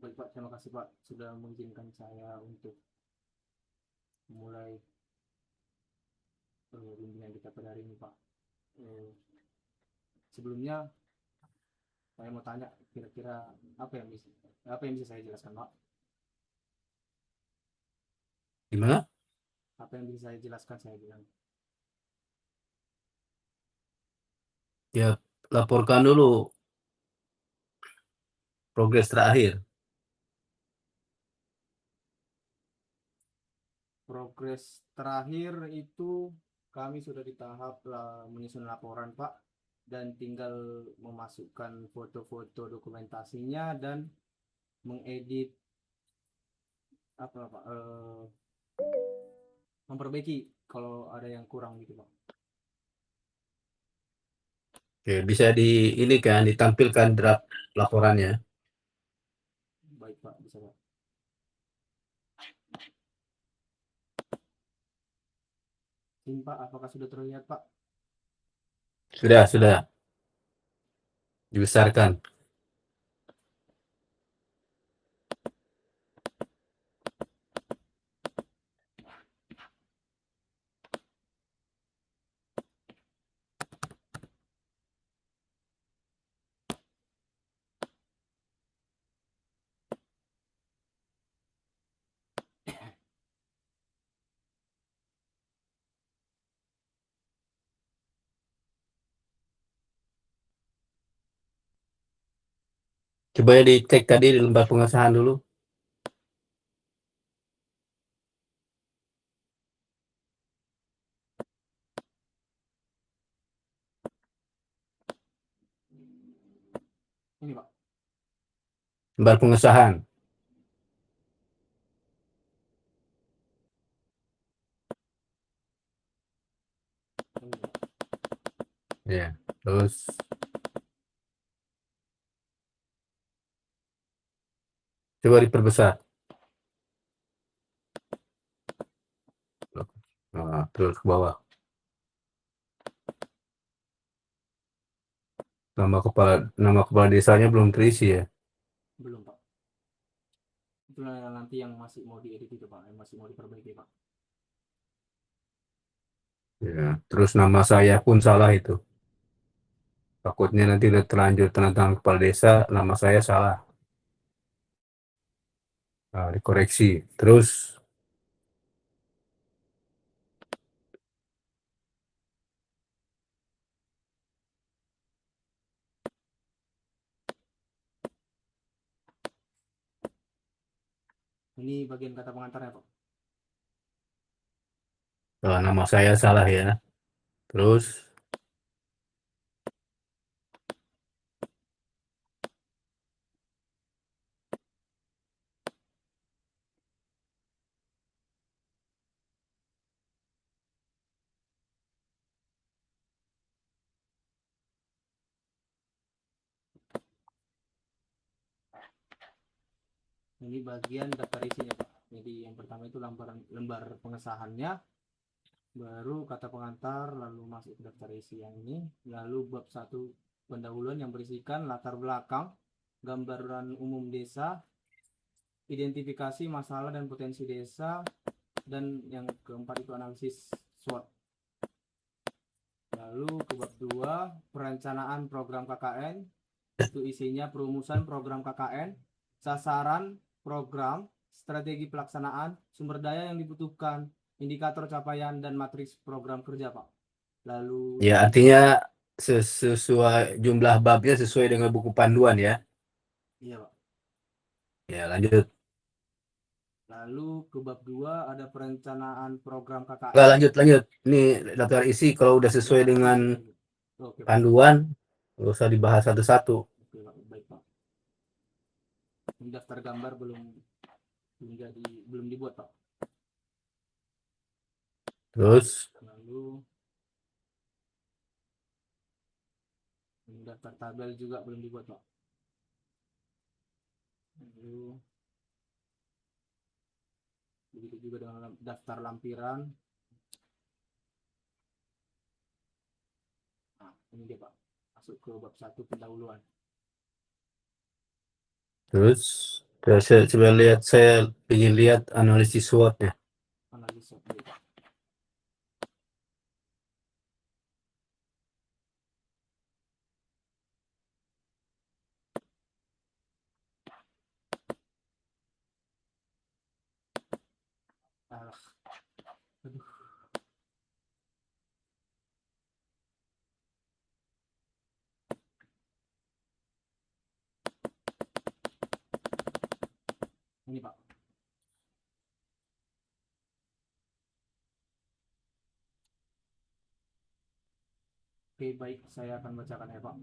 Baik Pak, terima kasih Pak sudah mengizinkan saya untuk mulai bimbingan kita pada hari ini Pak. Eh, Sebelumnya saya mau tanya kira-kira apa yang bisa saya jelaskan Pak? Gimana? Apa yang bisa saya jelaskan saya bilang. Ya, laporkan dulu progres terakhir. Progres terakhir itu kami sudah di tahap menyusun laporan Pak dan tinggal memasukkan foto-foto dokumentasinya dan mengedit apa Pak memperbaiki kalau ada yang kurang gitu Pak. Oke, bisa ini kan ditampilkan draft laporannya. Baik Pak, bisa Pak. Ini Pak, apakah sudah terlihat Pak? Sudah dibesarkan. Coba ya dicek tadi di lembar pengesahan dulu. Ini Pak. Lembar pengesahan. Ini Pak. Ya. Terus coba diperbesar. Nah, terus ke bawah. Nama kepala desanya belum terisi ya. Belum Pak. Itulah nanti yang masih mau diedit itu Pak, yang masih mau diperbaiki Pak. Ya. Terus nama saya pun salah itu. Takutnya nanti udah terlanjur tanda tangan kepala desa, nama saya salah. Nah, dikoreksi. Terus Ini bagian kata pengantarnya Pak. nama saya salah ya. Terus Ini bagian daftar isinya Pak. Jadi yang pertama itu lembar pengesahannya, baru kata pengantar, lalu masuk ke daftar isi yang ini, lalu bab 1 pendahuluan yang berisikan latar belakang, gambaran umum desa, identifikasi masalah dan potensi desa, dan yang keempat itu analisis SWOT. Lalu ke bab 2 perencanaan program KKN, itu isinya perumusan program KKN, sasaran program, strategi pelaksanaan, sumber daya yang dibutuhkan, indikator capaian, dan matriks program kerja Pak. Lalu ya artinya sesuai jumlah babnya sesuai dengan buku panduan ya. iya Pak. Ya lanjut. Lalu ke bab 2 ada perencanaan program Nggak, KKN. lanjut. Ini daftar isi kalau udah Oh, sesuai daftar dengan isi. Oke Pak. panduan, nggak usah dibahas satu-satu. Oke Pak, baik Pak. Ini daftar gambar belum belum dibuat Pak. Terus Lalu ini daftar tabel juga belum dibuat Pak. Lalu begitu juga dengan daftar lampiran. Nah, ini dia Pak. Masuk ke bab 1 pendahuluan. terus Saya coba lihat, saya ingin lihat analisis SWOT-nya. Analisis SWOT. Alah, aduh. Ini Pak. Oke, baik, saya akan bacakan ya Pak.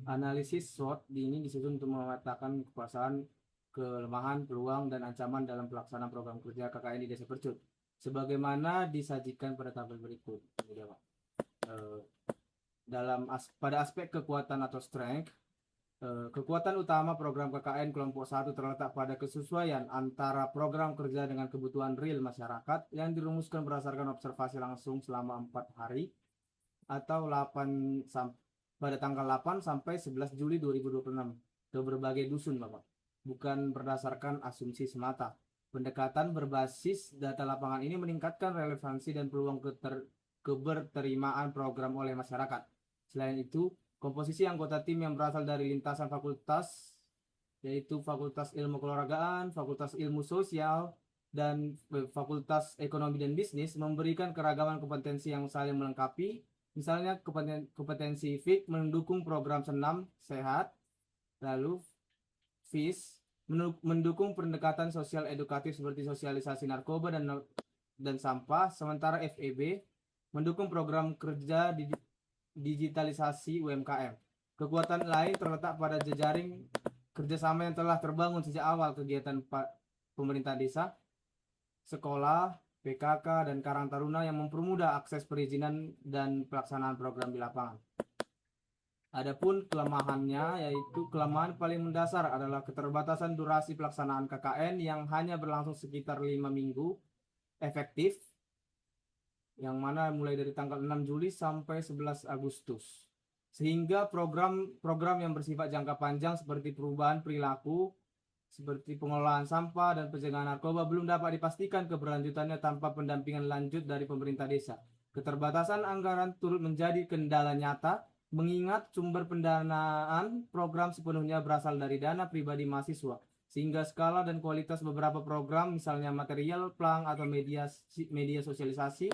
Analisis SWOT ini disusun untuk memetakan kekuasaan, kelemahan, peluang, dan ancaman dalam pelaksanaan program kerja KKN di Desa Percut. Sebagaimana disajikan pada tabel berikut. Ini dia Pak. Pada aspek kekuatan atau strength, kekuatan utama program KKN kelompok 1 terletak pada kesesuaian antara program kerja dengan kebutuhan real masyarakat yang dirumuskan berdasarkan observasi langsung selama 4 hari atau pada tanggal 8 sampai 11 Juli 2026 ke berbagai dusun Bapak. Bukan berdasarkan asumsi semata. Pendekatan berbasis data lapangan ini meningkatkan relevansi dan peluang keberterimaan program oleh masyarakat. Selain itu, komposisi anggota tim yang berasal dari lintasan fakultas, yaitu Fakultas Ilmu Keolahragaan, Fakultas Ilmu Sosial, dan Fakultas Ekonomi dan Bisnis memberikan keragaman kompetensi yang saling melengkapi. Misalnya kompetensi FIK mendukung program senam sehat, lalu FIS mendukung pendekatan sosial edukatif seperti sosialisasi narkoba dan sampah, sementara FEB mendukung program kerja digitalisasi UMKM. Kekuatan lain terletak pada jejaring kerjasama yang telah terbangun sejak awal kegiatan pemerintah desa, sekolah, PKK, dan Karang Taruna yang mempermudah akses perizinan dan pelaksanaan program di lapangan. Adapun kelemahannya, yaitu kelemahan paling mendasar adalah keterbatasan durasi pelaksanaan KKN yang hanya berlangsung sekitar 5 minggu efektif, yang mana mulai dari tanggal 6 Juli sampai 11 Agustus. Sehingga program yang bersifat jangka panjang seperti perubahan perilaku, seperti pengelolaan sampah dan pencegahan narkoba belum dapat dipastikan keberlanjutannya tanpa pendampingan lanjut dari pemerintah desa. Keterbatasan anggaran turut menjadi kendala nyata, mengingat sumber pendanaan program sepenuhnya berasal dari dana pribadi mahasiswa, sehingga skala dan kualitas beberapa program, misalnya material, plang, atau media sosialisasi,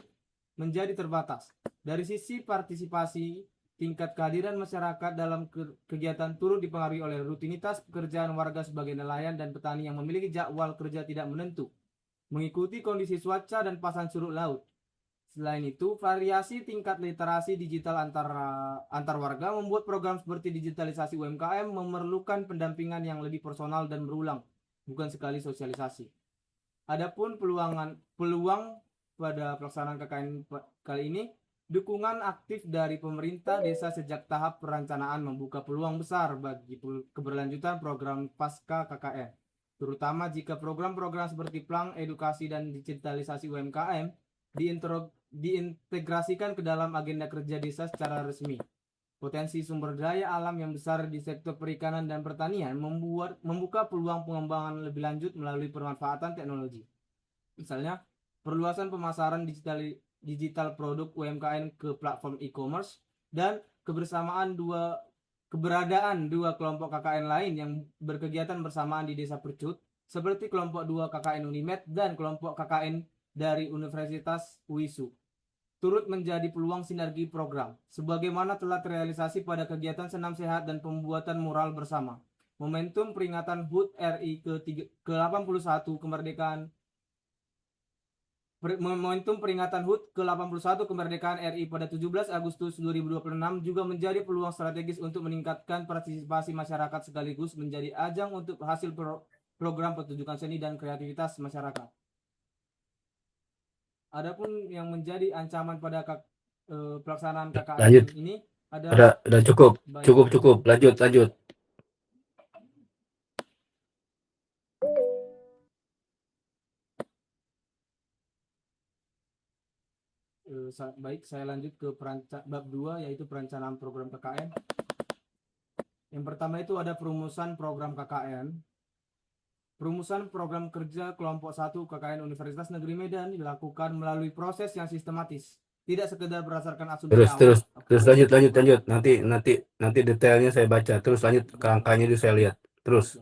menjadi terbatas. Dari sisi partisipasi, tingkat kehadiran masyarakat dalam kegiatan turut dipengaruhi oleh rutinitas pekerjaan warga sebagai nelayan dan petani yang memiliki jadwal kerja tidak menentu, mengikuti kondisi cuaca dan pasang surut laut. Selain itu, variasi tingkat literasi digital antar warga membuat program seperti digitalisasi UMKM memerlukan pendampingan yang lebih personal dan berulang, bukan sekali sosialisasi. Adapun peluang pada pelaksanaan KKN kali ini, dukungan aktif dari pemerintah desa sejak tahap perencanaan membuka peluang besar bagi keberlanjutan program pasca KKN, terutama jika program-program seperti Plang, edukasi, dan digitalisasi UMKM diintegrasikan ke dalam agenda kerja desa secara resmi. Potensi sumber daya alam yang besar di sektor perikanan dan pertanian membuka peluang pengembangan lebih lanjut melalui pemanfaatan teknologi. Misalnya, perluasan pemasaran digital produk UMKM ke platform e-commerce, dan keberadaan dua kelompok KKN lain yang berkegiatan bersamaan di Desa Percut, seperti kelompok 2 KKN Unimed dan kelompok KKN dari Universitas UISU, turut menjadi peluang sinergi program, sebagaimana telah terrealisasi pada kegiatan senam sehat dan pembuatan mural bersama. Momentum peringatan HUT RI ke-81 kemerdekaan Momentum peringatan HUT ke-81 kemerdekaan RI pada 17 Agustus 2026 juga menjadi peluang strategis untuk meningkatkan partisipasi masyarakat sekaligus menjadi ajang untuk hasil program pertunjukan seni dan kreativitas masyarakat. Adapun yang menjadi ancaman pada pelaksanaan KKN ini adalah cukup, lanjut. Baik, saya lanjut ke bab 2, yaitu perencanaan program KKN. Yang pertama itu ada perumusan program KKN. Perumusan program kerja kelompok 1 KKN Universitas Negeri Medan dilakukan melalui proses yang sistematis, tidak sekedar berdasarkan asumsi Terus awal. lanjut. Nanti detailnya saya baca. Terus lanjut kerangkanya itu saya lihat. Terus.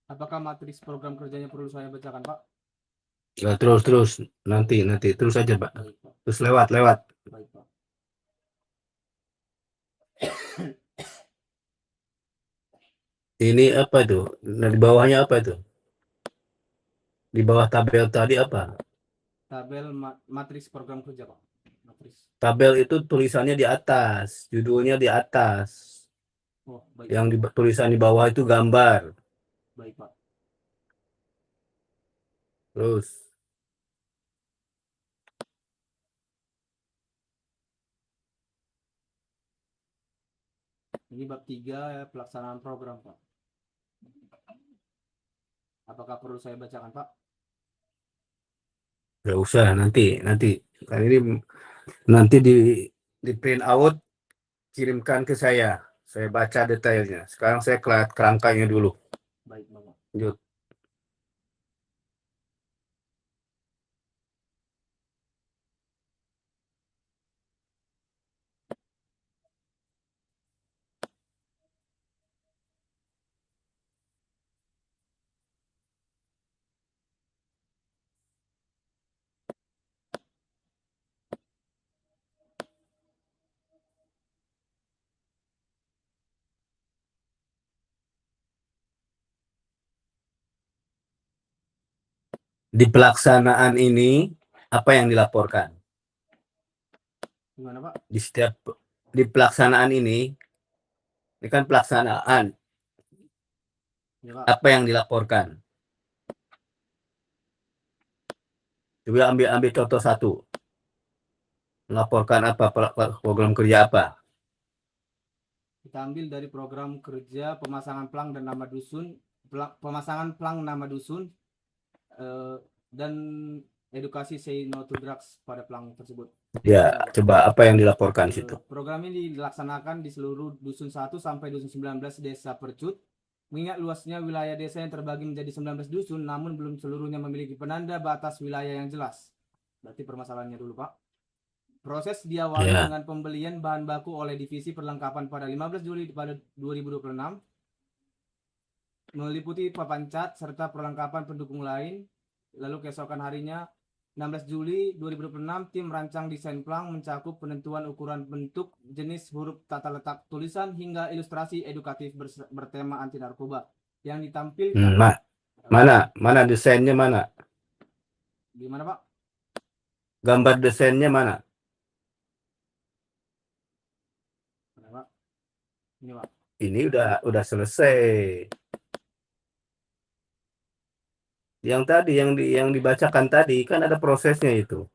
Apakah matriks program kerjanya perlu saya bacakan, Pak? Ya, terus nanti terus aja, Pak. Baik, Pak. Terus lewat. Baik, Pak. Ini apa tuh? Nah, di bawahnya apa itu? Di bawah tabel tadi apa? Tabel matriks program kerja, Pak. Matriks. Tabel itu tulisannya di atas, judulnya di atas. Oh, baik. Yang tulisan di bawah itu gambar. Baik, Pak. Terus Ini bab 3 ya, pelaksanaan program, Pak. Apakah perlu saya bacakan, Pak? nggak usah nanti. Kan ini nanti di print out, kirimkan ke saya. Saya baca detailnya. Sekarang saya lihat kerangkanya dulu. Baik, Bapak. Lanjut. Di pelaksanaan ini apa yang dilaporkan? Gimana, Pak? Di pelaksanaan ini kan pelaksanaan. Ya, Pak. Apa yang dilaporkan? Coba ambil contoh satu. Melaporkan apa? Program kerja apa? Kita ambil dari program kerja pemasangan plang dan nama dusun, pemasangan plang nama dusun, dan edukasi say no to drugs pada plang tersebut. Ya, coba apa yang dilaporkan situ? Program ini dilaksanakan di seluruh dusun 1 sampai dusun 19 desa Percut. Mengingat luasnya wilayah desa yang terbagi menjadi 19 dusun, namun belum seluruhnya memiliki penanda batas wilayah yang jelas. Berarti permasalahannya dulu, Pak. Proses diawali dengan pembelian bahan baku oleh divisi perlengkapan pada 15 Juli pada 2026, meliputi papan cat serta perlengkapan pendukung lain. Lalu keesokan harinya 16 Juli 2026, tim rancang desain plang mencakup penentuan ukuran bentuk, jenis huruf, tata letak tulisan, hingga ilustrasi edukatif bertema anti narkoba yang ditampilkan. Mana desainnya mana? Gimana, Pak? Gambar desainnya mana? Pak? Ini, Pak. Ini udah selesai. Yang tadi yang dibacakan tadi kan ada prosesnya itu.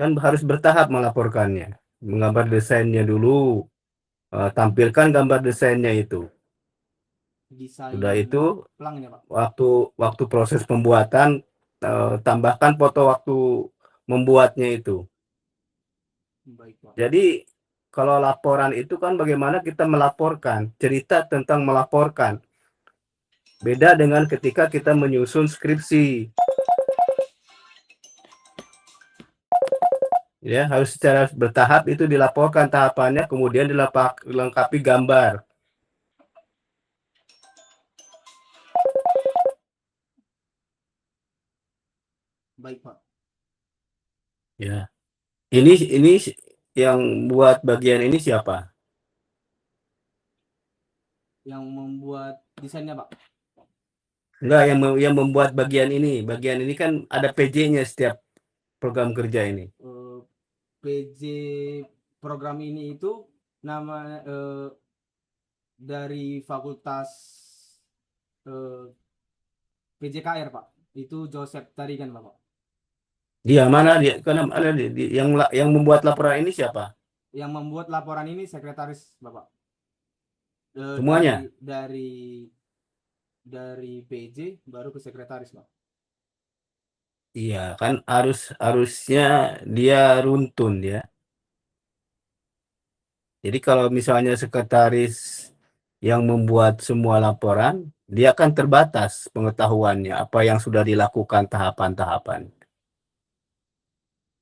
Kan harus bertahap melaporkannya. Menggambar desainnya dulu. Tampilkan gambar desainnya itu. Udah itu plangnya, Pak. Waktu proses pembuatan tambahkan foto waktu membuatnya itu. Baik, Pak. Jadi kalau laporan itu kan bagaimana kita melaporkan, cerita tentang melaporkan. Beda dengan ketika kita menyusun skripsi. Ya, harus secara bertahap itu dilaporkan tahapannya, kemudian dilengkapi gambar. Baik Pak. Ya, ini yang buat bagian ini siapa? Yang membuat desainnya Pak. Enggak, yang membuat bagian ini. Bagian ini kan ada PJ-nya setiap program kerja ini. PJ program ini itu nama dari Fakultas PJKR Pak. Itu Joseph tadi kan Bapak. Dia mana dia? Karena ada yang membuat laporan ini siapa? Yang membuat laporan ini sekretaris Bapak. Eh, dari Semuanya. dari dari PJ baru ke sekretaris Pak. Iya, kan harusnya dia runtun ya. Jadi kalau misalnya sekretaris yang membuat semua laporan, dia kan terbatas pengetahuannya apa yang sudah dilakukan tahapan-tahapan.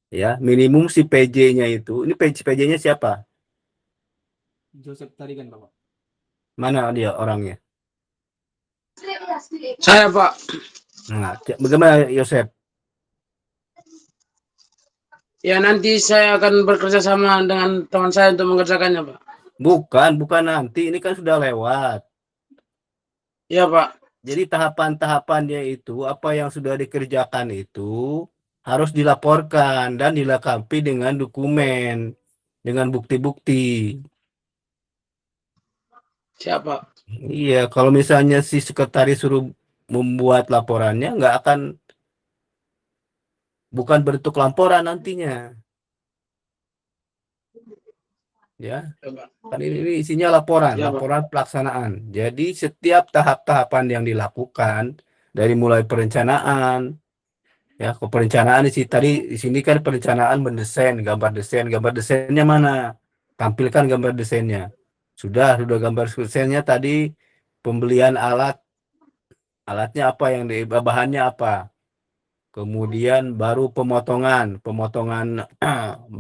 Ya, minimum si PJ-nya itu. Ini PJ-nya siapa? Joseph tadi kan Bapak. Mana dia orangnya? Saya Pak, Nah, bagaimana Yosep? ya nanti saya akan bekerja sama dengan teman saya untuk mengerjakannya Pak. Bukan nanti. Ini kan sudah lewat. Ya Pak, Jadi tahapan-tahapannya itu, apa yang sudah dikerjakan itu harus dilaporkan dan dilengkapi dengan dokumen, dengan bukti-bukti. siapa? Iya, kalau misalnya si sekretaris suruh membuat laporannya, nggak akan, bukan bentuk laporan nantinya. Ya, Ya Pak. kan ini isinya laporan, Ya Pak. laporan pelaksanaan. Jadi setiap tahap-tahapan yang dilakukan, dari mulai perencanaan, ya, ke perencanaan di sini kan perencanaan mendesain, gambar desainnya mana? Tampilkan gambar desainnya. Sudah gambar desainnya tadi, pembelian alatnya apa, bahannya apa. Kemudian baru pemotongan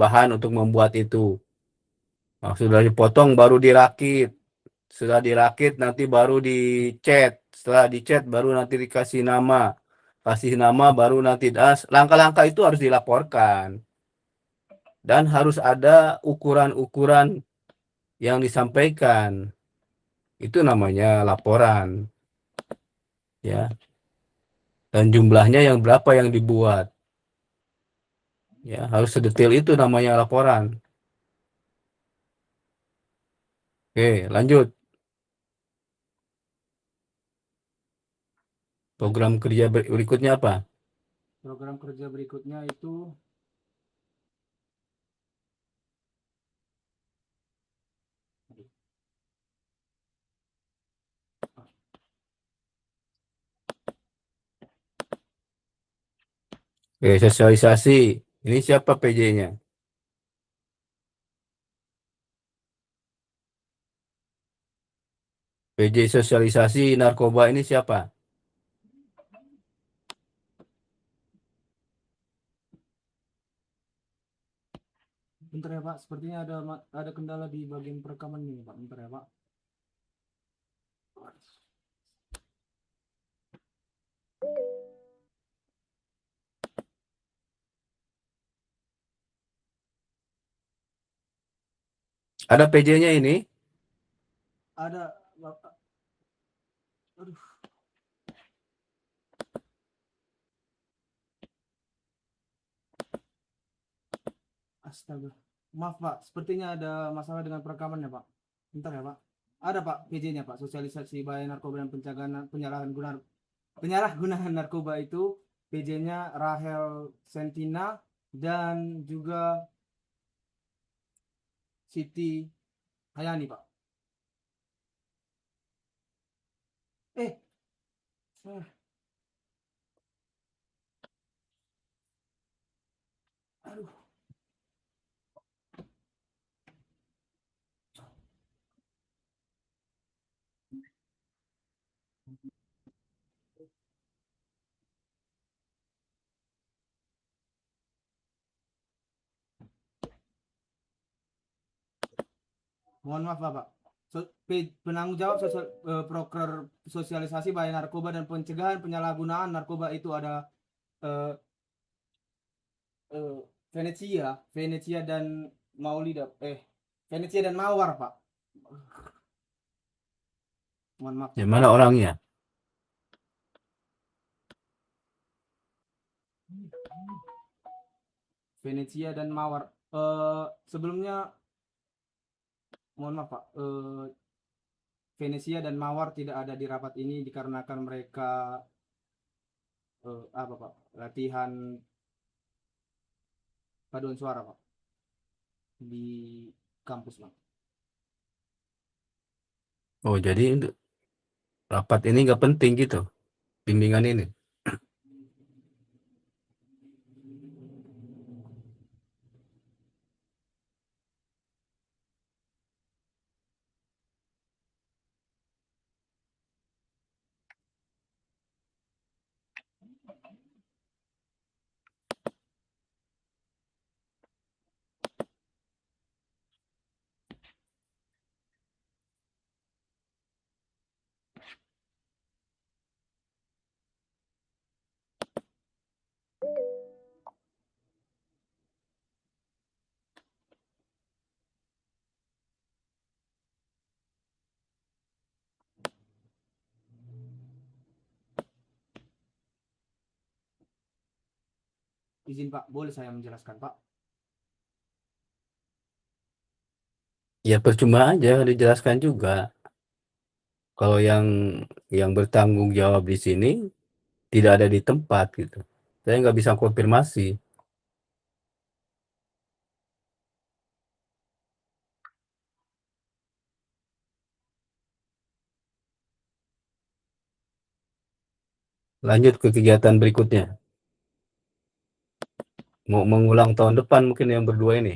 bahan untuk membuat itu. Nah, sudah dipotong baru dirakit. Sudah dirakit nanti baru dicat. Setelah dicat baru nanti dikasih nama. Kasih nama baru nanti langkah-langkah itu harus dilaporkan dan harus ada ukuran-ukuran yang disampaikan. Itu namanya laporan, ya. Dan jumlahnya yang berapa yang dibuat. Ya, harus sedetail itu namanya laporan. Oke, lanjut. Program kerja berikutnya apa? Program kerja berikutnya itu Oke, sosialisasi. Ini siapa PJ-nya? PJ sosialisasi narkoba ini siapa? bentar ya Pak, sepertinya ada kendala di bagian perekaman ini Pak. Bentar ya Pak. Ada PJ-nya ini. Ada Bapak. Aduh, astaga. Maaf Pak, sepertinya ada masalah dengan perekaman ya Pak. Bentar ya Pak. Ada Pak PJ-nya Pak, sosialisasi bahaya narkoba dan pencegahan penyalahgunaan narkoba itu PJ-nya Rahel Sentina dan juga Siti Hayani Pak. Eh, eh, aduh. Mohon maaf Bapak. Penanggung jawab proker sosialisasi bahaya narkoba dan pencegahan penyalahgunaan narkoba itu ada eh, eh, Venetia dan Maulida. Venetia dan Mawar Pak. Mohon maaf. Yang mana orangnya? Venetia dan Mawar. Sebelumnya mohon maaf Pak. Venesia dan Mawar tidak ada di rapat ini dikarenakan mereka apa Pak? Latihan paduan suara Pak di kampus Pak. Oh, jadi rapat ini nggak penting gitu, bimbingan ini. Izin Pak, boleh saya menjelaskan Pak? Ya percuma aja dijelaskan juga. Kalau yang bertanggung jawab di sini tidak ada di tempat gitu. Saya nggak bisa konfirmasi. Lanjut ke kegiatan berikutnya. Mau mengulang tahun depan mungkin yang berdua ini.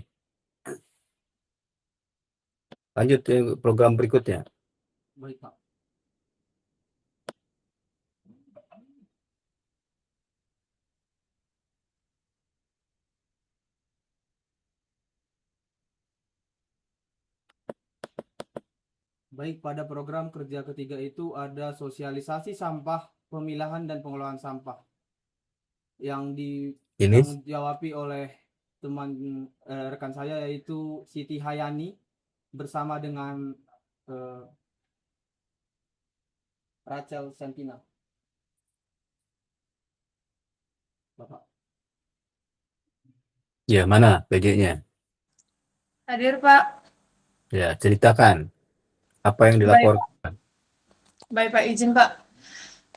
Lanjut ke program berikutnya. Baik Pak. Baik, pada program kerja ketiga itu ada sosialisasi sampah, pemilahan dan pengelolaan sampah yang Ini ditanggung jawabi oleh teman rekan saya yaitu Siti Hayani bersama dengan eh, Rachel Santina. Bapak. ya mana PJ-nya? Hadir, Pak. Ya, ceritakan apa yang Baik, dilaporkan. baik Pak, izin Pak.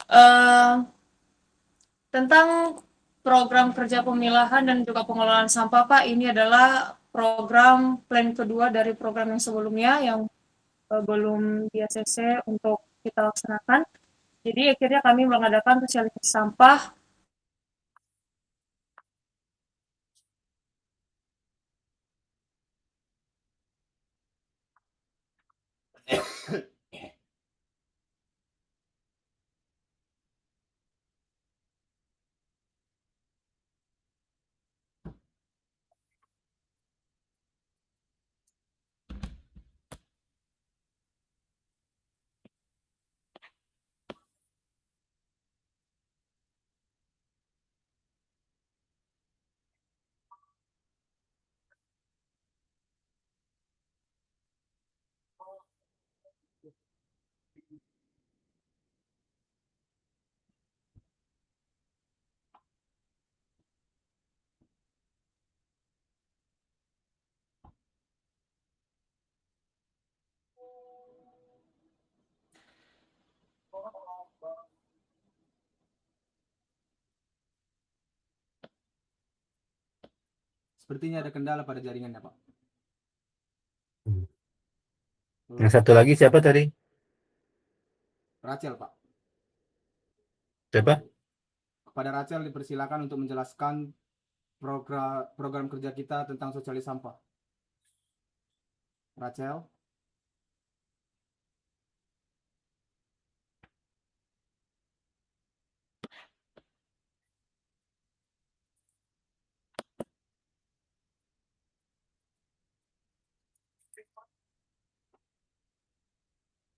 Eh, Tentang program kerja pemilahan dan juga pengelolaan sampah, Pak, ini adalah program plan kedua dari program yang sebelumnya yang belum di ACC untuk kita laksanakan. Jadi akhirnya kami mengadakan sosialisasi sampah. Sepertinya ada kendala pada jaringannya, Pak. Yang satu lagi siapa tadi? Rachel, Pak. Siapa? Kepada Rachel dipersilakan untuk menjelaskan program kerja kita tentang sosialis sampah. Rachel.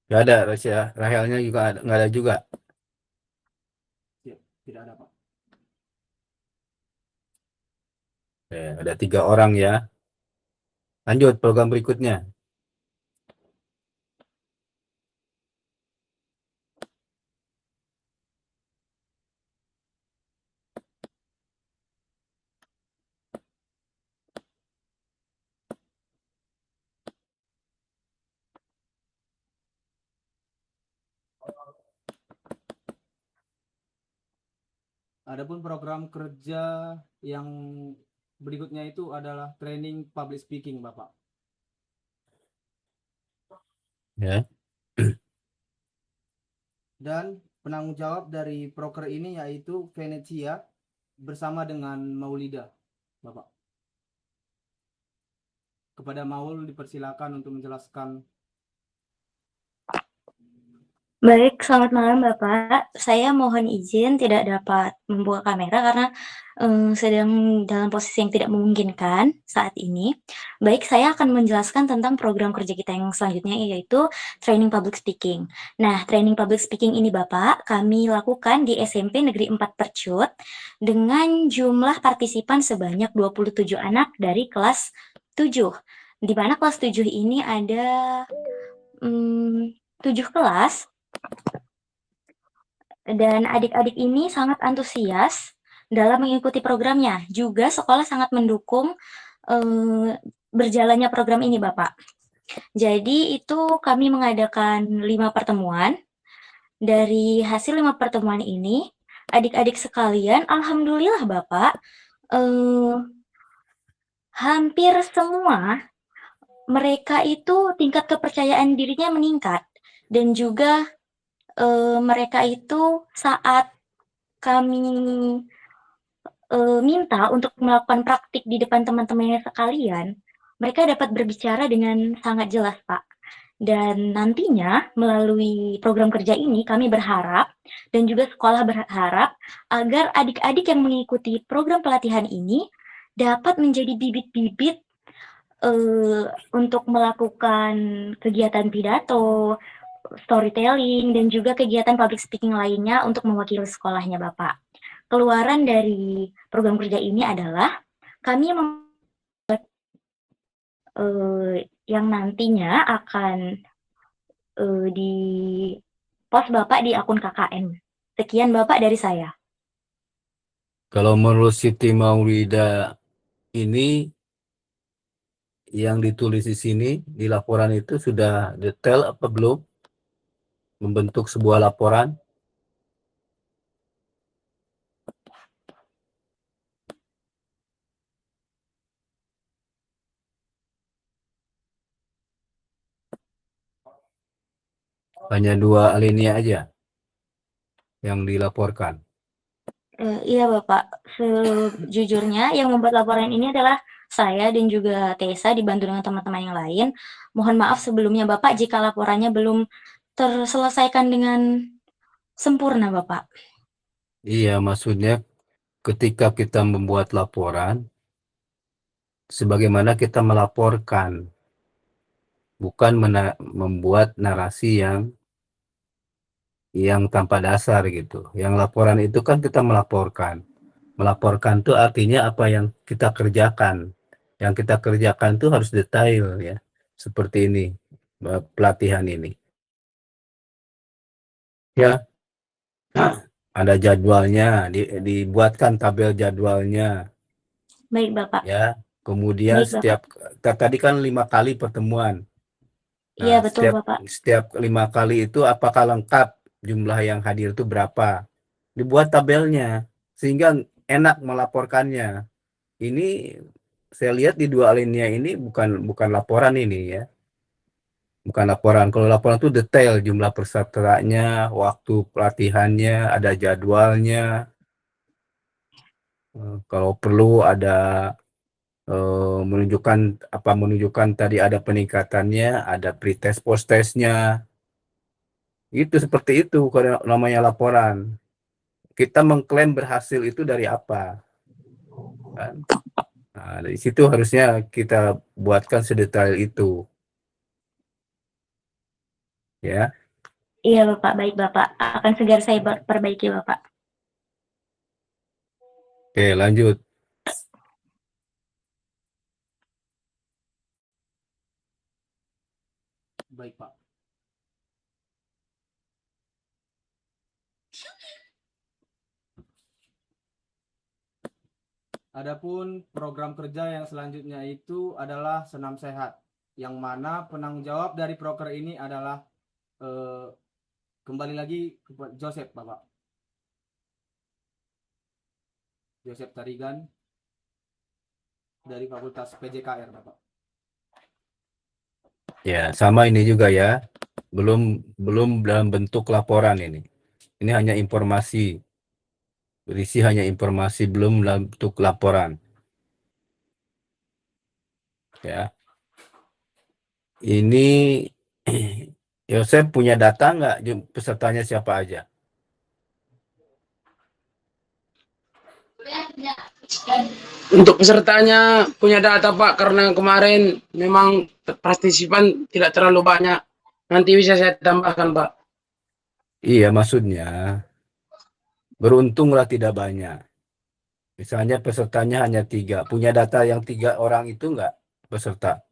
Nggak ada, Rahelnya juga nggak ada juga. Siap, tidak ada Pak. Ada 3 orang ya. Lanjut program berikutnya. Adapun program kerja yang berikutnya itu adalah training public speaking, Bapak. Ya. Dan penanggung jawab dari proker ini yaitu Venetia bersama dengan Maulida, Bapak. Kepada Maul dipersilakan untuk menjelaskan. Baik, selamat malam Bapak. Saya mohon izin tidak dapat membuka kamera karena sedang dalam posisi yang tidak memungkinkan saat ini. Baik, saya akan menjelaskan tentang program kerja kita yang selanjutnya yaitu training public speaking. Nah, training public speaking ini Bapak, kami lakukan di SMP Negeri 4 Percut dengan jumlah partisipan sebanyak 27 anak dari kelas 7. Di mana kelas 7 ini ada 7 kelas. Dan adik-adik ini sangat antusias dalam mengikuti programnya. Juga sekolah sangat mendukung berjalannya program ini, Bapak. Jadi itu kami mengadakan 5 pertemuan. Dari hasil 5 pertemuan ini, adik-adik sekalian, alhamdulillah Bapak, hampir semua mereka itu tingkat kepercayaan dirinya meningkat. Dan juga mereka itu saat kami minta untuk melakukan praktik di depan teman-temannya sekalian, mereka dapat berbicara dengan sangat jelas, Pak. Dan nantinya melalui program kerja ini kami berharap dan juga sekolah berharap agar adik-adik yang mengikuti program pelatihan ini dapat menjadi bibit-bibit untuk melakukan kegiatan pidato, storytelling, dan juga kegiatan public speaking lainnya untuk mewakili sekolahnya, Bapak. Keluaran dari program kerja ini adalah kami membuat yang nantinya akan di post Bapak di akun KKN. Sekian Bapak dari saya. Kalau menurut Siti Maulida ini yang ditulis di sini di laporan itu sudah detail apa belum? Membentuk sebuah laporan? Hanya 2 alinea aja yang dilaporkan. Iya Bapak, sejujurnya yang membuat laporan ini adalah saya dan juga Tessa dibantu dengan teman-teman yang lain. Mohon maaf sebelumnya Bapak jika laporannya belum terselesaikan dengan sempurna Bapak. Iya, maksudnya ketika kita membuat laporan, sebagaimana kita melaporkan, bukan membuat narasi yang tanpa dasar gitu. Yang laporan itu kan kita melaporkan. Melaporkan itu artinya apa yang kita kerjakan. Yang kita kerjakan itu harus detail ya. Seperti ini, pelatihan ini. Ya, ada jadwalnya, dibuatkan tabel jadwalnya. Baik Bapak. Ya, kemudian Baik, Bapak. tadi kan 5 kali pertemuan. Iya Nah, betul Bapak. setiap 5 kali itu apakah lengkap jumlah yang hadir itu berapa? Dibuat tabelnya sehingga enak melaporkannya. Ini saya lihat di 2 alinea ini bukan laporan ini ya. Bukan laporan. Kalau laporan itu detail jumlah pesertanya, waktu pelatihannya, ada jadwalnya. Kalau perlu ada menunjukkan tadi ada peningkatannya, ada pretest posttestnya. Itu seperti itu kalau namanya laporan. Kita mengklaim berhasil itu dari apa? Kan? Nah, dari situ harusnya kita buatkan sedetail itu. Ya. Iya Bapak, baik Bapak. Akan segera saya perbaiki Bapak. Oke, lanjut. Baik, Pak. Adapun program kerja yang selanjutnya itu adalah senam sehat, yang mana penanggung jawab dari proker ini adalah kembali lagi ke Joseph, Bapak. Joseph Tarigan dari Fakultas PJKR, Bapak. Ya, sama ini juga ya. Belum dalam bentuk laporan ini. Ini hanya informasi. Berisi hanya informasi, belum dalam bentuk laporan. Ya. Ini Yosef punya data nggak pesertanya siapa aja? Untuk pesertanya punya data Pak, karena kemarin memang partisipan tidak terlalu banyak. Nanti bisa saya tambahkan Pak. Iya, maksudnya beruntunglah tidak banyak. Misalnya pesertanya hanya 3. Punya data yang 3 orang itu nggak peserta?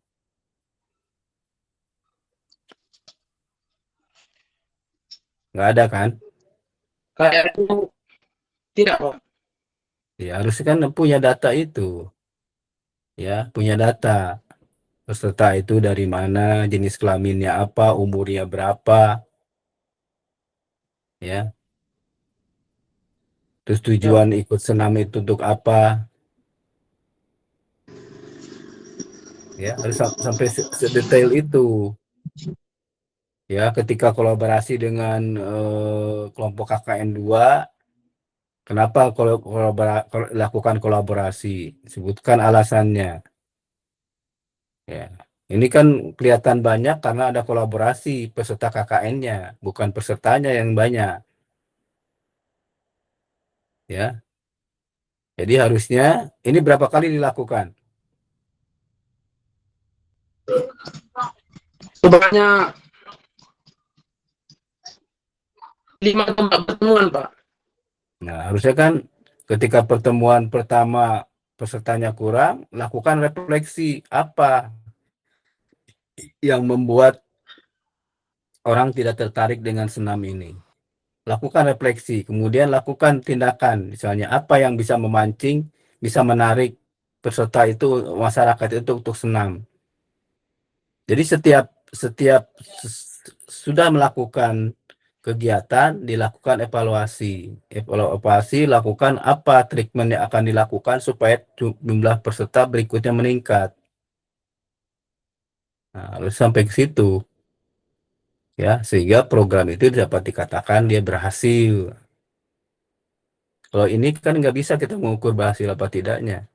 Nggak ada kan? Kayaknya tidak Pak. Ya, harusnya kan punya data itu. Ya, punya data. Peserta itu dari mana, jenis kelaminnya apa, umurnya berapa, ya. Terus tujuan ikut senam itu untuk apa? Ya, harus sampai sedetail itu. Ya, ketika kolaborasi dengan kelompok KKN 2, kenapa lakukan kolaborasi? Sebutkan alasannya. Ya, ini kan kelihatan banyak karena ada kolaborasi peserta KKN-nya, bukan pesertanya yang banyak. Ya, jadi harusnya ini berapa kali dilakukan? Sebanyak 5 tempat pertemuan Pak. Nah, harusnya kan ketika pertemuan pertama pesertanya kurang, lakukan refleksi apa yang membuat orang tidak tertarik dengan senam ini. Lakukan refleksi, kemudian lakukan tindakan, misalnya apa yang bisa memancing, bisa menarik peserta itu, masyarakat itu untuk senam. Jadi setiap sudah melakukan kegiatan, dilakukan evaluasi. Evaluasi, lakukan apa treatment yang akan dilakukan supaya jumlah peserta berikutnya meningkat. Nah, harus sampai ke situ. Ya, sehingga program itu dapat dikatakan dia berhasil. Kalau ini kan nggak bisa kita mengukur berhasil apa tidaknya.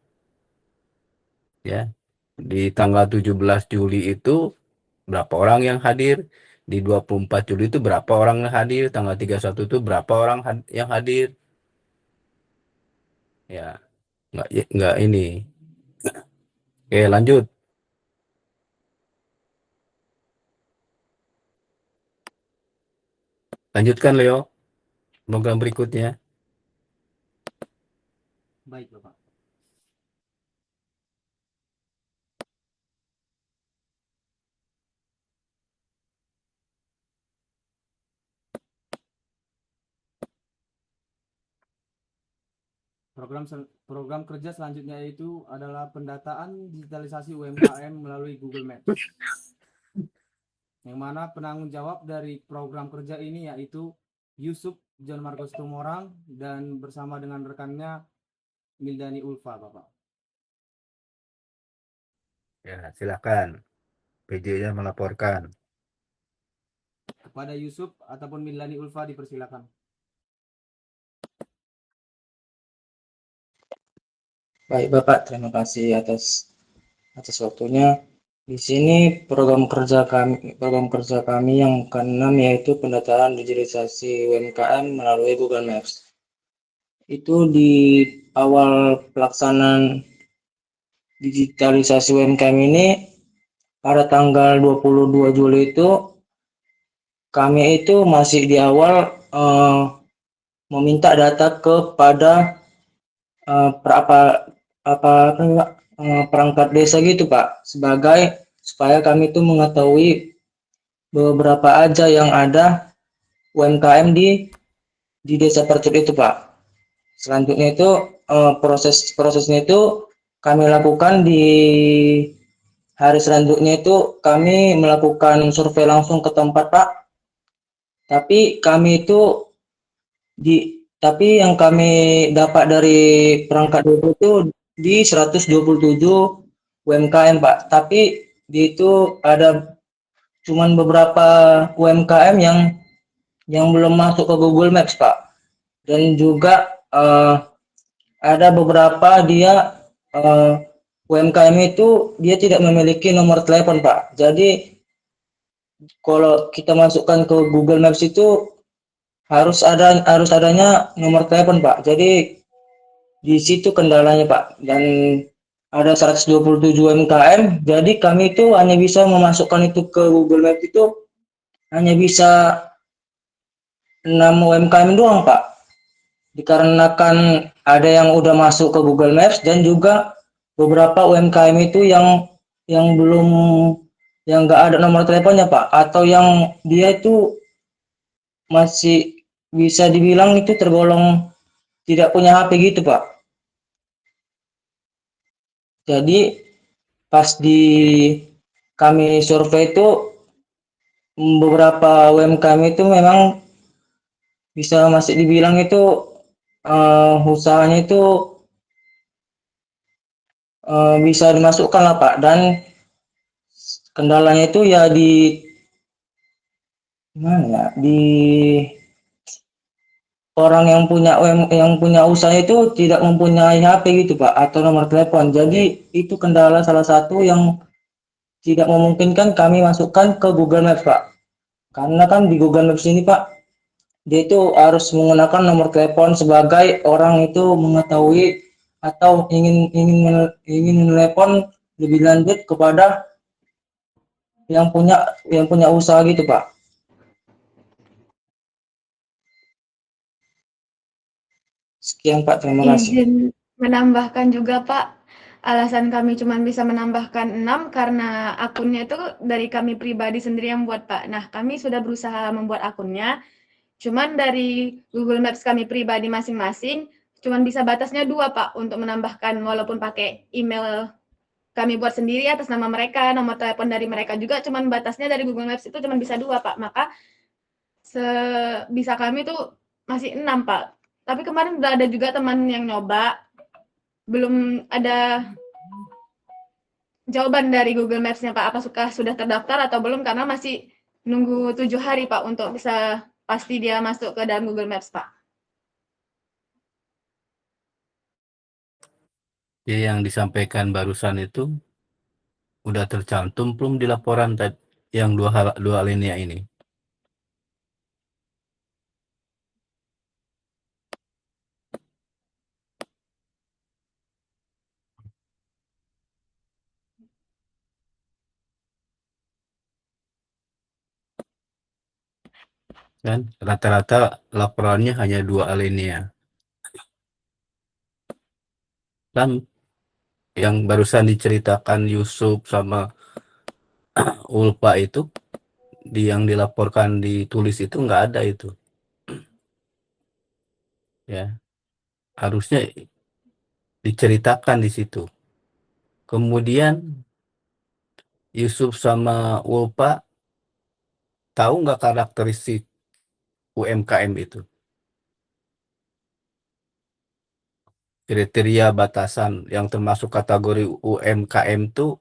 Ya, di tanggal 17 Juli itu berapa orang yang hadir, di 24 Juli itu berapa orang yang hadir, tanggal 31 itu berapa orang yang hadir. Ya, nggak ini. Oke, lanjut. Lanjutkan, Leo. Program berikutnya. Baik, Bapak. Program kerja selanjutnya itu adalah pendataan digitalisasi UMKM melalui Google Maps. Yang mana penanggung jawab dari program kerja ini yaitu Yusuf John Marcos Tumorang dan bersama dengan rekannya Mildani Ulfa, Bapak. Ya, silakan. PJ-nya melaporkan. Kepada Yusuf ataupun Mildani Ulfa dipersilakan. Baik Bapak, terima kasih atas waktunya. Di sini program kerja kami yang keenam yaitu pendataan digitalisasi UMKM melalui Google Maps. Itu di awal pelaksanaan digitalisasi UMKM ini pada tanggal 22 Juli itu kami itu masih di awal meminta data kepada perangkat desa gitu Pak, sebagai supaya kami itu mengetahui beberapa aja yang ada UMKM di desa Percut itu Pak. Selanjutnya itu prosesnya itu kami lakukan di hari selanjutnya itu kami melakukan survei langsung ke tempat Pak. Tapi yang kami dapat dari perangkat desa itu di 127 UMKM Pak. Tapi di itu ada cuman beberapa UMKM yang belum masuk ke Google Maps Pak. Dan juga ada beberapa UMKM itu dia tidak memiliki nomor telepon Pak. Jadi kalau kita masukkan ke Google Maps itu harus adanya nomor telepon Pak. Jadi di situ kendalanya Pak. Dan ada 127 UMKM, jadi kami itu hanya bisa memasukkan itu ke Google Maps itu hanya bisa 6 UMKM doang Pak. Dikarenakan ada yang udah masuk ke Google Maps dan juga beberapa UMKM itu yang belum yang nggak ada nomor teleponnya Pak, atau yang dia itu masih bisa dibilang itu tergolong tidak punya HP gitu Pak. Jadi pas kami survei itu beberapa UMKM itu memang bisa masih dibilang itu usahanya itu bisa dimasukkan lah Pak. Dan kendalanya itu ya di orang yang punya usaha itu tidak mempunyai HP gitu Pak, atau nomor telepon. Jadi itu kendala salah satu yang tidak memungkinkan kami masukkan ke Google Maps Pak. Karena kan di Google Maps ini Pak, dia itu harus menggunakan nomor telepon sebagai orang itu mengetahui atau ingin menelepon lebih lanjut kepada yang punya usaha gitu Pak. Sekian Pak, terima kasih. Izin menambahkan juga Pak, alasan kami cuma bisa menambahkan 6 karena akunnya itu dari kami pribadi sendiri yang buat Pak. Nah, kami sudah berusaha membuat akunnya, cuman dari Google Maps kami pribadi masing-masing, cuman bisa batasnya 2 Pak untuk menambahkan walaupun pakai email kami buat sendiri atas nama mereka, nomor telepon dari mereka juga, cuman batasnya dari Google Maps itu cuman bisa 2 Pak. Maka sebisa kami tuh masih 6 Pak. Tapi kemarin udah ada juga teman yang nyoba, belum ada jawaban dari Google Maps-nya Pak, apakah sudah terdaftar atau belum, karena masih nunggu 7 hari Pak untuk bisa pasti dia masuk ke dalam Google Maps Pak. Ya, yang disampaikan barusan itu udah tercantum belum di laporan yang dua alinea ini? Kan rata-rata laporannya hanya 2 alinea. Kan yang barusan diceritakan Yusuf sama Ulpa itu yang dilaporkan ditulis itu nggak ada itu. Ya, harusnya diceritakan di situ. Kemudian Yusuf sama Ulpa tahu nggak karakteristik UMKM itu? Kriteria batasan yang termasuk kategori UMKM itu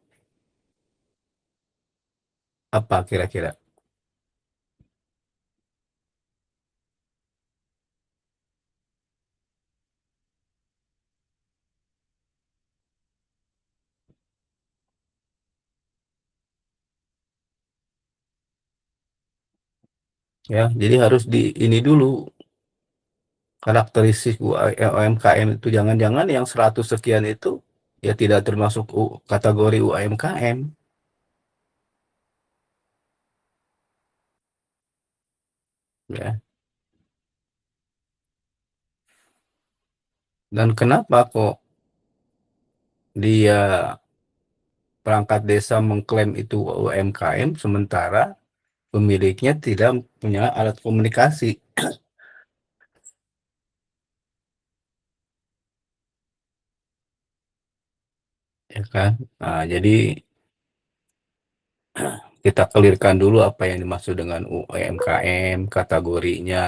apa kira-kira? Ya, jadi harus ini dulu karakteristik UMKM itu, jangan-jangan yang 100 sekian itu ya tidak termasuk kategori UMKM. ya. Dan kenapa kok dia perangkat desa mengklaim itu UMKM sementara pemiliknya tidak punya alat komunikasi, ya kan? Nah, jadi kita clearkan dulu apa yang dimaksud dengan UMKM, kategorinya.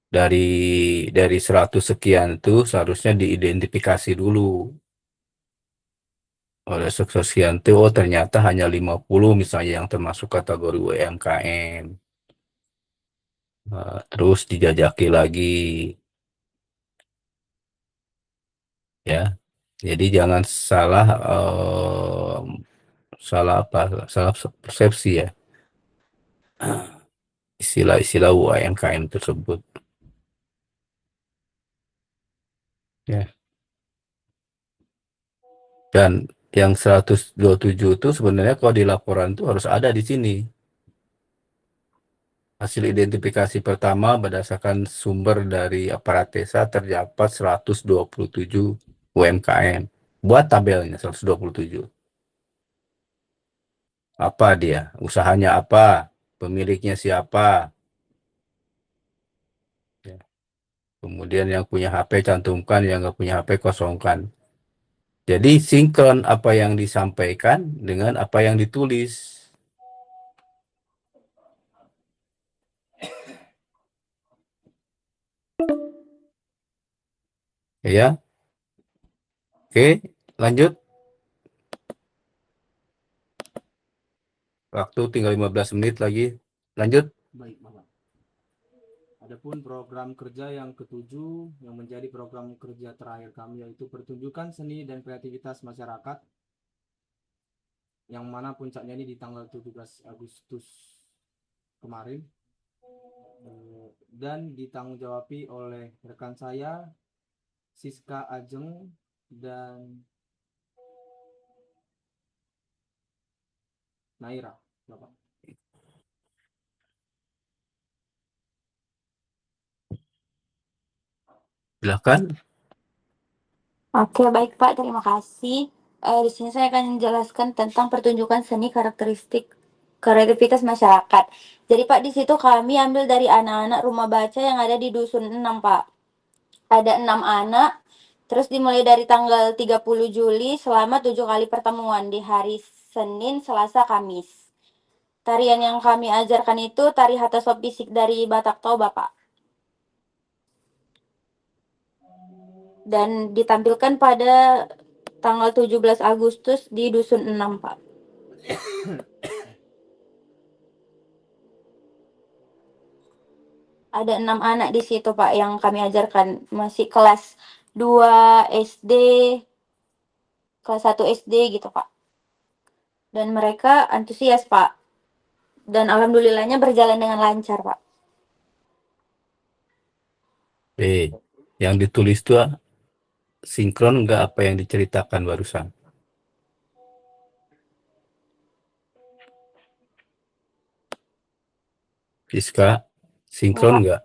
Dari 100 sekian itu seharusnya diidentifikasi dulu oleh sekian itu, oh ternyata hanya 50 misalnya yang termasuk kategori UMKM. Terus dijajaki lagi, ya. Jadi jangan salah salah persepsi ya istilah-istilah UMKM tersebut, ya. Dan yang 127 itu sebenarnya kalau di laporan itu harus ada di sini. Hasil identifikasi pertama berdasarkan sumber dari aparat desa terdapat 127 UMKM. Buat tabelnya 127. Apa dia? Usahanya apa? Pemiliknya siapa? Ya. Kemudian yang punya HP cantumkan, yang nggak punya HP kosongkan. Jadi sinkron apa yang disampaikan dengan apa yang ditulis. Ya, oke, lanjut. Waktu tinggal 15 menit lagi. Lanjut. Baik, Bapak. Adapun program kerja yang ketujuh yang menjadi program kerja terakhir kami yaitu pertunjukan seni dan kreativitas masyarakat, yang mana puncaknya ini di tanggal 17 Agustus kemarin, dan ditanggung-jawabi oleh rekan saya Siska Ajeng dan Naira, Bapak. Silakan. Oke, baik Pak, terima kasih. Di sini saya akan menjelaskan tentang pertunjukan seni karakteristik kreativitas masyarakat. Jadi Pak, di situ kami ambil dari anak-anak rumah baca yang ada di Dusun 6, Pak. Ada 6 anak, terus dimulai dari tanggal 30 Juli selama 7 kali pertemuan di hari Senin, Selasa, Kamis. Tarian yang kami ajarkan itu tari hatha sop fisik dari Batak Toba, Pak. Dan ditampilkan pada tanggal 17 Agustus di Dusun 6, Pak. Ada 6 anak di situ, Pak, yang kami ajarkan. Masih kelas 2 SD, kelas 1 SD gitu, Pak. Dan mereka antusias, Pak. Dan alhamdulillahnya berjalan dengan lancar, Pak. Yang ditulis itu sinkron nggak apa yang diceritakan barusan? Siska, sinkron nggak?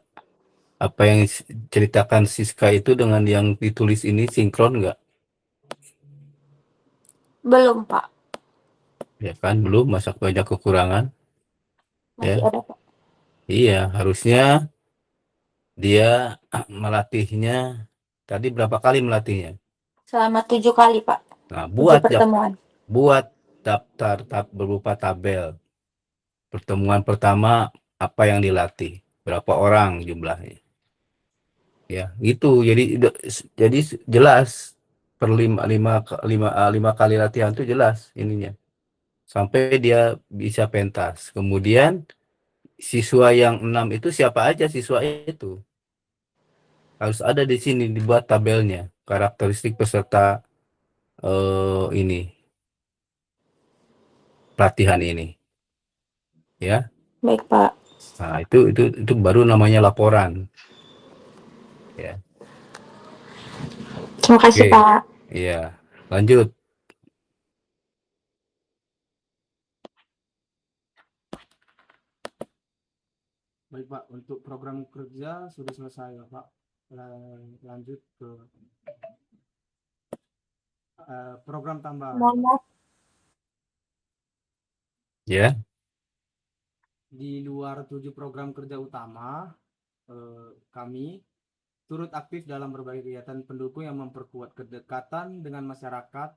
Apa yang ceritakan Siska itu dengan yang ditulis ini sinkron nggak? Belum, Pak. Ya kan, belum, masa banyak kekurangan. Masih Ya, ada, Pak. iya, harusnya dia melatihnya. Tadi berapa kali melatihnya? Selama 7 kali, Pak. Nah, 7 pertemuan. buat daftar berupa tabel. Pertemuan pertama apa yang dilatih, berapa orang jumlahnya. Ya, gitu. Jadi jelas per 5 kali latihan itu jelas ininya. Sampai dia bisa pentas. Kemudian siswa yang 6 itu siapa aja siswa itu? Harus ada di sini dibuat tabelnya, karakteristik peserta ini pelatihan ini. Ya. Baik, Pak. Nah, itu baru namanya laporan. Ya. Terima kasih, Oke. Pak. Iya. Lanjut. Baik Pak, untuk program kerja sudah selesai ya, Pak. Lanjut ke program tambahan. Mohon maaf, Ya, Di luar 7 program kerja utama, kami turut aktif dalam berbagai kegiatan pendukung yang memperkuat kedekatan dengan masyarakat,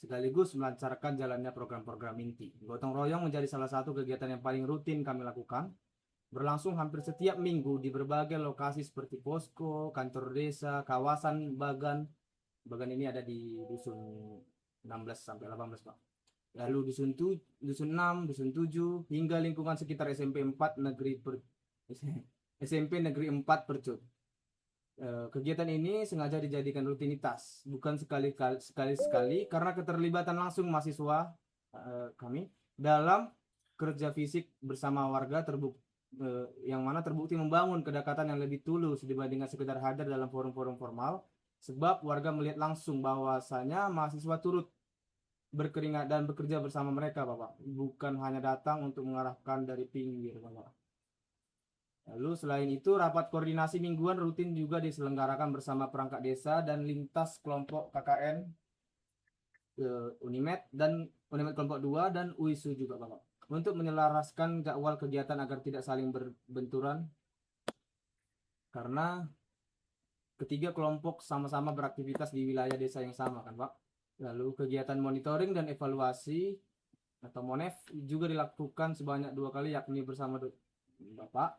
sekaligus melancarkan jalannya program-program inti. Gotong royong menjadi salah satu kegiatan yang paling rutin kami lakukan, berlangsung hampir setiap minggu di berbagai lokasi seperti posko, kantor desa, kawasan Bagan. Bagan ini ada di dusun 16 sampai 18, Pak. Lalu dusun 6, dusun 7, hingga lingkungan sekitar SMP 4 SMP Negeri 4 Percut. Kegiatan ini sengaja dijadikan rutinitas, bukan sekali-sekali karena keterlibatan langsung mahasiswa kami dalam kerja fisik bersama warga yang mana terbukti membangun kedekatan yang lebih tulus dibandingkan sekedar hadir dalam forum-forum formal, sebab warga melihat langsung bahwasanya mahasiswa turut berkeringat dan bekerja bersama mereka, Bapak, bukan hanya datang untuk mengarahkan dari pinggir, Bapak. Lalu selain itu, rapat koordinasi mingguan rutin juga diselenggarakan bersama perangkat desa dan lintas kelompok KKN Unimed dan Unimed kelompok 2 dan UISU juga, Bapak, untuk menyelaraskan jadwal kegiatan agar tidak saling berbenturan, karena ketiga kelompok sama-sama beraktivitas di wilayah desa yang sama kan, Pak. Lalu kegiatan monitoring dan evaluasi atau MONEV juga dilakukan sebanyak 2 kali, yakni bersama Bapak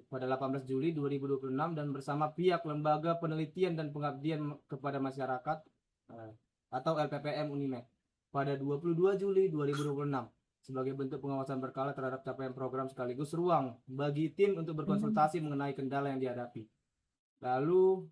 pada 18 Juli 2026 dan bersama pihak Lembaga Penelitian dan Pengabdian kepada Masyarakat atau LPPM Unimed pada 22 Juli 2026 sebagai bentuk pengawasan berkala terhadap capaian program sekaligus ruang bagi tim untuk berkonsultasi mengenai kendala yang dihadapi. Lalu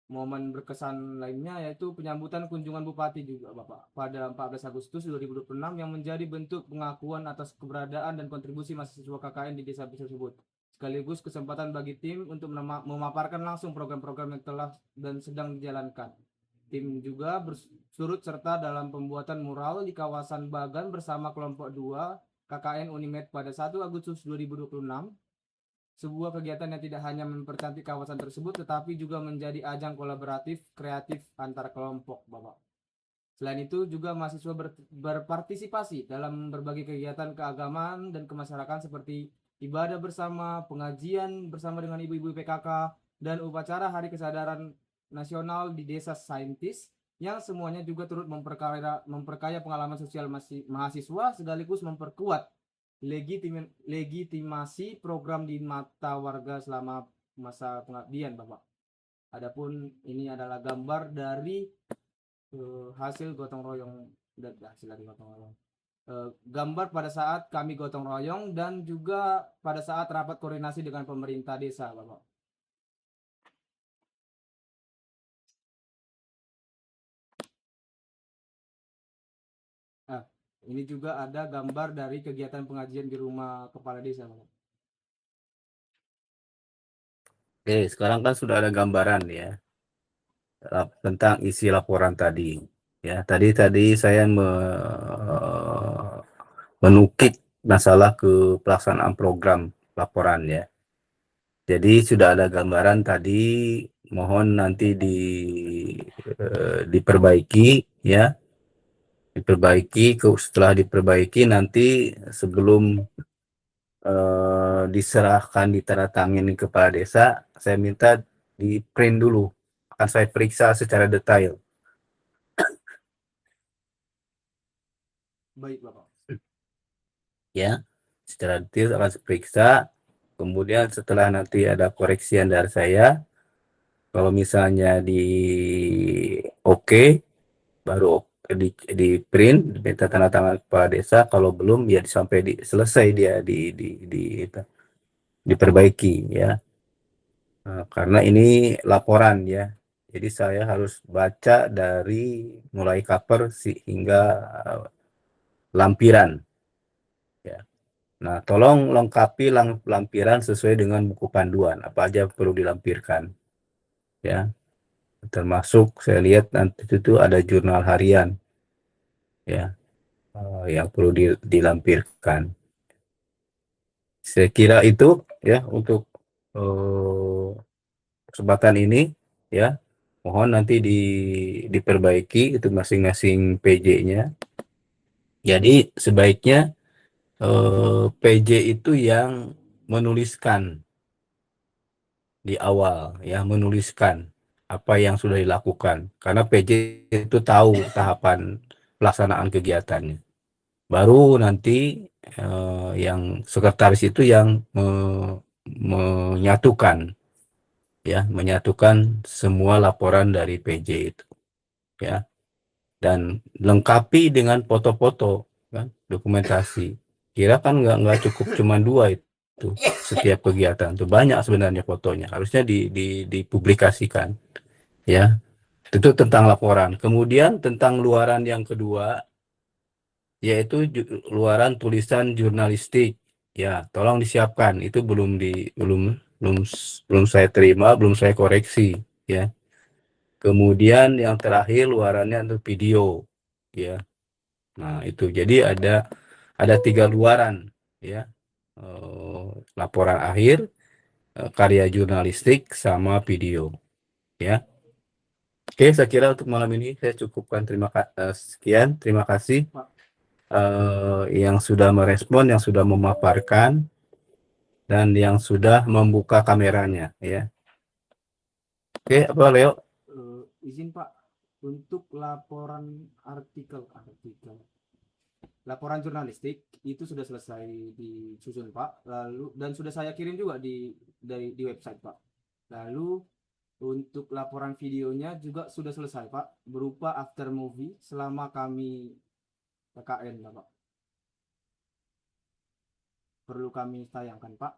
momen berkesan lainnya yaitu penyambutan kunjungan Bupati juga, Bapak, pada 14 Agustus 2026 yang menjadi bentuk pengakuan atas keberadaan dan kontribusi mahasiswa KKN di desa tersebut, sekaligus kesempatan bagi tim untuk memaparkan langsung program-program yang telah dan sedang dijalankan. Tim juga turut serta dalam pembuatan mural di kawasan Bagan bersama kelompok 2 KKN Unimed pada 1 Agustus 2026. Sebuah kegiatan yang tidak hanya mempercantik kawasan tersebut, tetapi juga menjadi ajang kolaboratif kreatif antar kelompok, Bapak. Selain itu, juga mahasiswa berpartisipasi dalam berbagai kegiatan keagamaan dan kemasyarakatan seperti ibadah bersama, pengajian bersama dengan ibu-ibu PKK, dan upacara Hari Kesadaran Nasional di Desa Saintis, yang semuanya juga turut memperkaya pengalaman sosial mahasiswa sekaligus memperkuat legitimasi program di mata warga selama masa pengabdian, Bapak. Adapun ini adalah gambar dari hasil gotong royong gambar pada saat kami gotong royong dan juga pada saat rapat koordinasi dengan pemerintah desa, Bapak. Ini juga ada gambar dari kegiatan pengajian di rumah kepala desa, Bapak. oke, sekarang kan sudah ada gambaran ya tentang isi laporan tadi. Ya, tadi saya menukik masalah ke pelaksanaan program laporan ya. Jadi sudah ada gambaran tadi, mohon nanti diperbaiki ya. Setelah diperbaiki nanti sebelum diserahkan ditandatangani kepala desa, saya minta di print dulu, akan saya periksa secara detail. Baik, Bapak. Ya, secara detail akan saya periksa. Kemudian setelah nanti ada koreksian dari saya, kalau misalnya oke, baru di print, minta tanda tangan kepala desa. Kalau belum ya sampai selesai dia diperbaiki ya. Karena ini laporan ya, jadi saya harus baca dari mulai cover hingga lampiran ya. Nah, tolong lengkapi lampiran sesuai dengan buku panduan, apa aja perlu dilampirkan ya. Termasuk saya lihat nanti itu ada jurnal harian ya, yang perlu dilampirkan. Saya kira itu ya untuk kesempatan ini ya. Mohon nanti diperbaiki itu masing-masing PJ-nya. Jadi sebaiknya PJ itu yang menuliskan di awal ya, menuliskan apa yang sudah dilakukan. Karena PJ itu tahu tahapan pelaksanaan kegiatannya. Baru nanti yang sekretaris itu yang menyatukan ya, menyatukan semua laporan dari PJ itu ya, dan lengkapi dengan foto-foto kan, dokumentasi. Kira kan nggak cukup cuma 2 itu setiap kegiatan tuh, banyak sebenarnya fotonya, harusnya dipublikasikan ya. Itu tentang laporan. Kemudian tentang luaran yang kedua, yaitu luaran tulisan jurnalistik ya, tolong disiapkan. Itu belum saya terima, belum saya koreksi ya. Kemudian yang terakhir luarannya untuk video ya. Nah itu jadi ada 3 luaran ya, laporan akhir, karya jurnalistik sama video ya. Oke, saya kira untuk malam ini saya cukupkan. Sekian, terima kasih Pak. yang sudah merespon, yang sudah memaparkan, dan yang sudah membuka kameranya ya. Oke, apa Leo? Izin Pak, untuk laporan jurnalistik itu sudah selesai disusun Pak, lalu dan sudah saya kirim juga di website Pak. Lalu untuk laporan videonya juga sudah selesai Pak, berupa after movie selama kami PKN Pak. Perlu kami tayangkan Pak?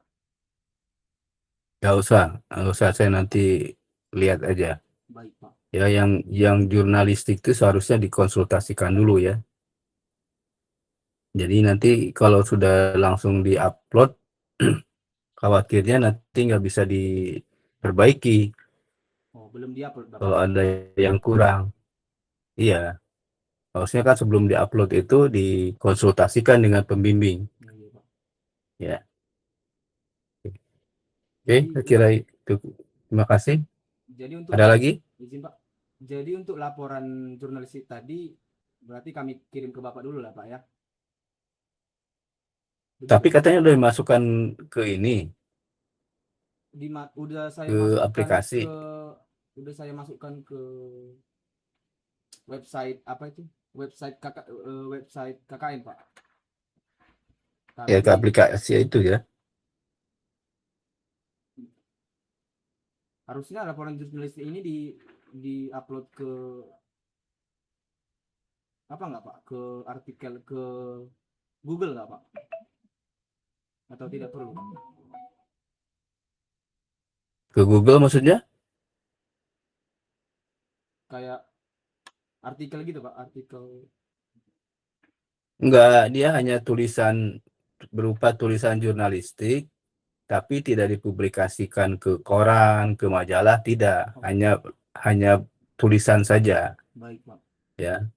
Nggak usah, saya nanti lihat aja. Baik Pak. Ya, yang jurnalistik itu seharusnya dikonsultasikan dulu ya. Jadi nanti kalau sudah langsung diupload, khawatirnya nanti nggak bisa diperbaiki Oh, belum diupload Bapak. kalau ada yang kurang. Iya, harusnya kan sebelum diupload itu dikonsultasikan dengan pembimbing. Iya, Pak. Ya, oke, Jadi, saya kira itu. Terima kasih. jadi untuk Ada lagi? izin Pak. Jadi untuk laporan jurnalistik tadi berarti kami kirim ke Bapak dulu lah Pak ya. Begitu, Tapi Pak? katanya udah dimasukkan ke ini, Udah saya ke masukkan aplikasi. udah saya masukkan ke website apa itu? Website KKN Pak. Ya, ke Tapi aplikasi itu ya. harusnya laporan jurnalistik ini di-upload ke apa nggak Pak? Ke artikel ke Google nggak Pak? Atau tidak perlu? Ke Google maksudnya? Kayak artikel gitu Pak, artikel. Enggak, dia hanya berupa tulisan jurnalistik, tapi tidak dipublikasikan ke koran, ke majalah, tidak. Hanya tulisan saja Baik Pak. ya.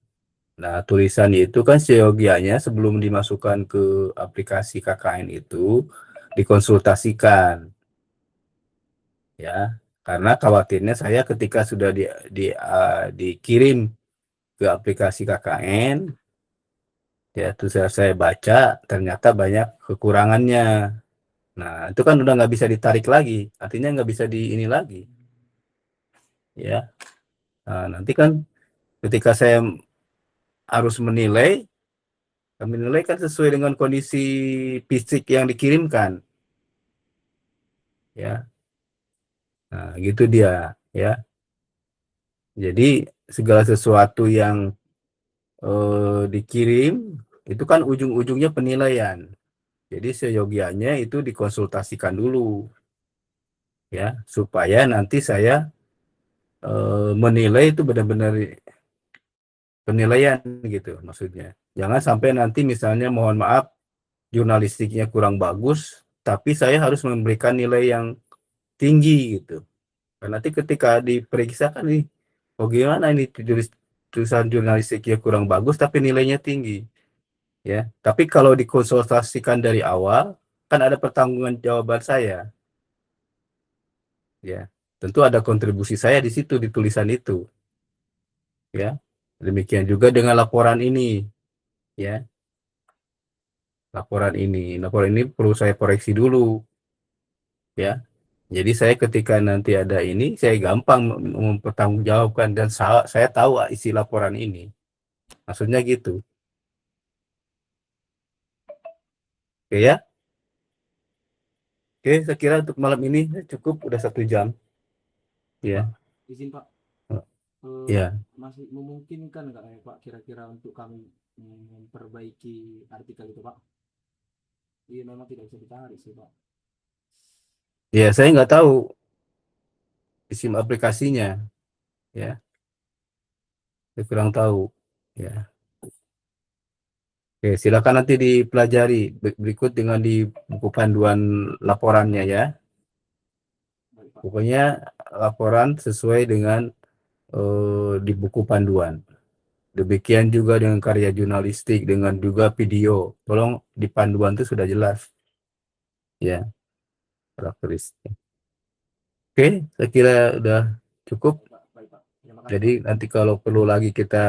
Nah, tulisan itu kan seyogianya sebelum dimasukkan ke aplikasi KKN itu dikonsultasikan ya. Karena khawatirnya saya ketika sudah dikirim ke aplikasi KKN ya, terus saya baca ternyata banyak kekurangannya. Nah, itu kan udah nggak bisa ditarik lagi, artinya nggak bisa ini lagi ya. Nah, nanti kan ketika saya harus menilai kan sesuai dengan kondisi fisik yang dikirimkan ya. Nah, gitu dia ya. Jadi segala sesuatu yang dikirim itu kan ujung-ujungnya penilaian. Jadi seyogianya itu dikonsultasikan dulu ya, supaya nanti saya menilai itu benar-benar penilaian gitu maksudnya. Jangan sampai nanti misalnya mohon maaf jurnalistiknya kurang bagus, tapi saya harus memberikan nilai yang tinggi gitu. Karena nanti ketika diperiksa kan nih, oh gimana ini tulisan jurnalistiknya kurang bagus tapi nilainya tinggi. Ya, tapi kalau dikonsultasikan dari awal, kan ada pertanggungjawaban saya. Ya, tentu ada kontribusi saya di situ di tulisan itu. Ya, demikian juga dengan laporan ini. Ya, laporan ini perlu saya koreksi dulu. Ya, jadi saya ketika nanti ada ini, saya gampang mempertanggungjawabkan dan saya tahu isi laporan ini. Maksudnya gitu. Oke ya. Oke, saya kira untuk malam ini cukup, udah 1 jam. Ya, Izin Pak, ya. masih memungkinkan nggak ya Pak kira-kira untuk kami memperbaiki artikel itu Pak? Iya memang tidak bisa ditarik sih Pak. Ya, saya nggak tahu isi aplikasinya. Ya, saya kurang tahu. Ya. Oke, silakan nanti dipelajari berikut dengan di buku panduan laporannya ya. Baik Pak. Pokoknya laporan sesuai dengan di buku panduan. Demikian juga dengan karya jurnalistik, dengan juga video. Tolong di panduan itu sudah jelas. Ya, karakteristik. Oke, saya kira udah cukup. Baik Pak. Terima kasih Pak. Jadi nanti kalau perlu lagi kita